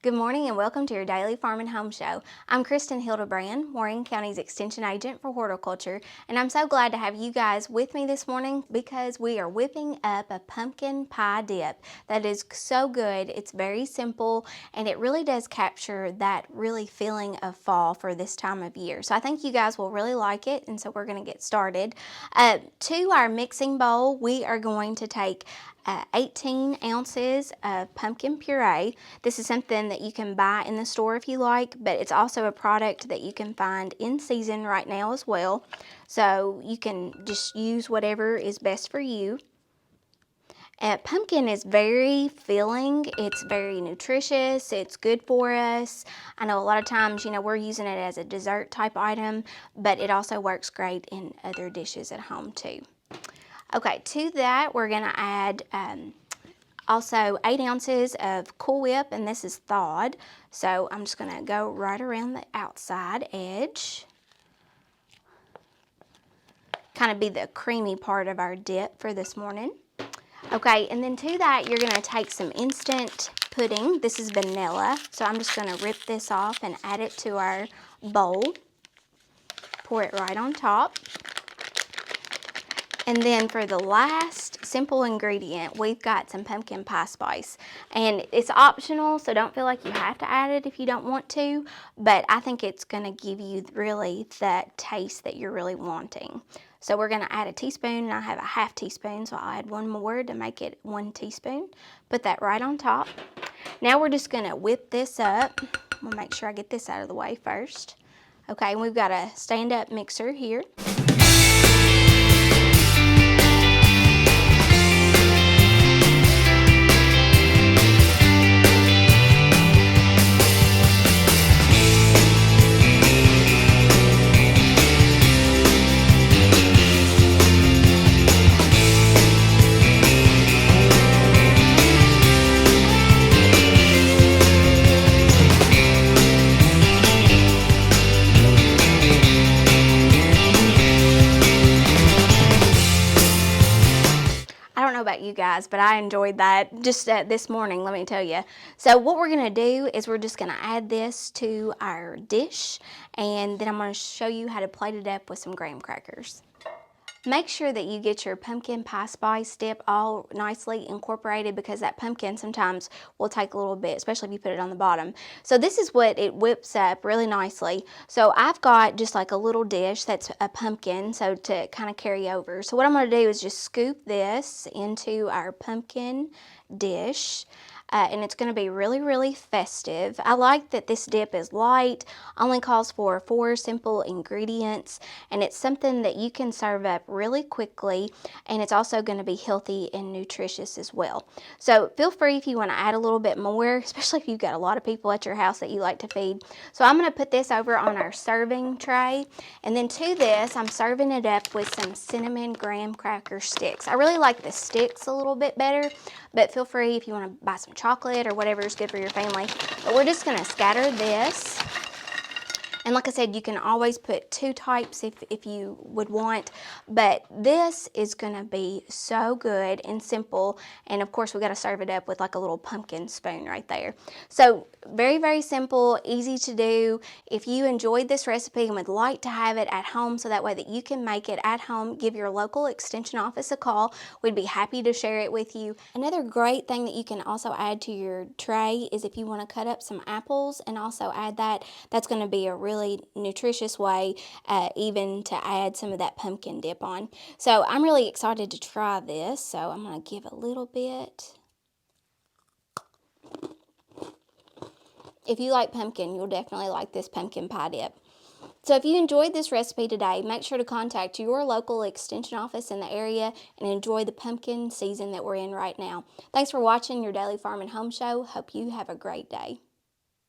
Good morning and welcome to your Daily Farm and Home Show. I'm Kristin Hildabrand, Morgan County's Extension Agent for Horticulture, and I'm so glad to have you guys with me this morning because we are whipping up a pumpkin pie dip that is so good. It's very simple and it really does capture that really feeling of fall for this time of year. So I think you guys will really like it, and so we're going to get started. To our mixing bowl, we are going to take 18 ounces of pumpkin puree. This is something that you can buy in the store if you like, but it's also a product that you can find in season right now as well. So you can just use whatever is best for you. Pumpkin is very filling, it's very nutritious, it's good for us. I know a lot of times, we're using it as a dessert type item, but it also works great in other dishes at home too. Okay, to that we're going to add also 8 ounces of Cool Whip, and this is thawed. So I'm just going to go right around the outside edge. Kind of be the creamy part of our dip for this morning. Okay, and then to that you're going to take some instant pudding. This is vanilla, so I'm just going to rip this off and add it to our bowl. Pour it right on top. And then for the last simple ingredient, we've got some pumpkin pie spice. And it's optional, so don't feel like you have to add it if you don't want to, but I think it's going to give you really that taste that you're really wanting. So we're going to add a teaspoon, and I have a half teaspoon, so I'll add one more to make it 1 teaspoon. Put that right on top. Now we're just going to whip this up. I'm going to make sure I get this out of the way first. Okay, and we've got a stand-up mixer here. About you guys, but I enjoyed that just this morning, let me tell you. So what we're going to do is we're just going to add this to our dish, and then I'm going to show you how to plate it up with some graham crackers. Make sure that you get your pumpkin pie spice dip all nicely incorporated, because that pumpkin sometimes will take a little bit, especially if you put it on the bottom. So this is what it whips up really nicely. So I've got just like a little dish that's a pumpkin, so to kind of carry over. So what I'm going to do is just scoop this into our pumpkin dish. And it's going to be really festive. I like that this dip is light, only calls for 4 simple ingredients, and it's something that you can serve up really quickly, and it's also going to be healthy and nutritious as well. So feel free if you want to add a little bit more, especially if you've got a lot of people at your house that you like to feed. So I'm going to put this over on our serving tray, and then to this I'm serving it up with some cinnamon graham cracker sticks. I really like the sticks a little bit better, but feel free if you want to buy some chocolate or whatever is good for your family. But we're just going to scatter this. And like I said, you can always put 2 types if you would want, but this is going to be so good and simple. And of course, we got to serve it up with like a little pumpkin spoon right there. So very simple, easy to do. If you enjoyed this recipe and would like to have it at home so that way that you can make it at home, give your local extension office a call. We'd be happy to share it with you. Another great thing that you can also add to your tray is if you want to cut up some apples and also add that, that's going to be a really nutritious way even to add some of that pumpkin dip on. So I'm really excited to try this, so I'm going to give a little bit. If you like pumpkin, you'll definitely like this pumpkin pie dip. So if you enjoyed this recipe today, make sure to contact your local extension office in the area and enjoy the pumpkin season that we're in right now. Thanks for watching your Daily Farm and Home Show. Hope you have a great day.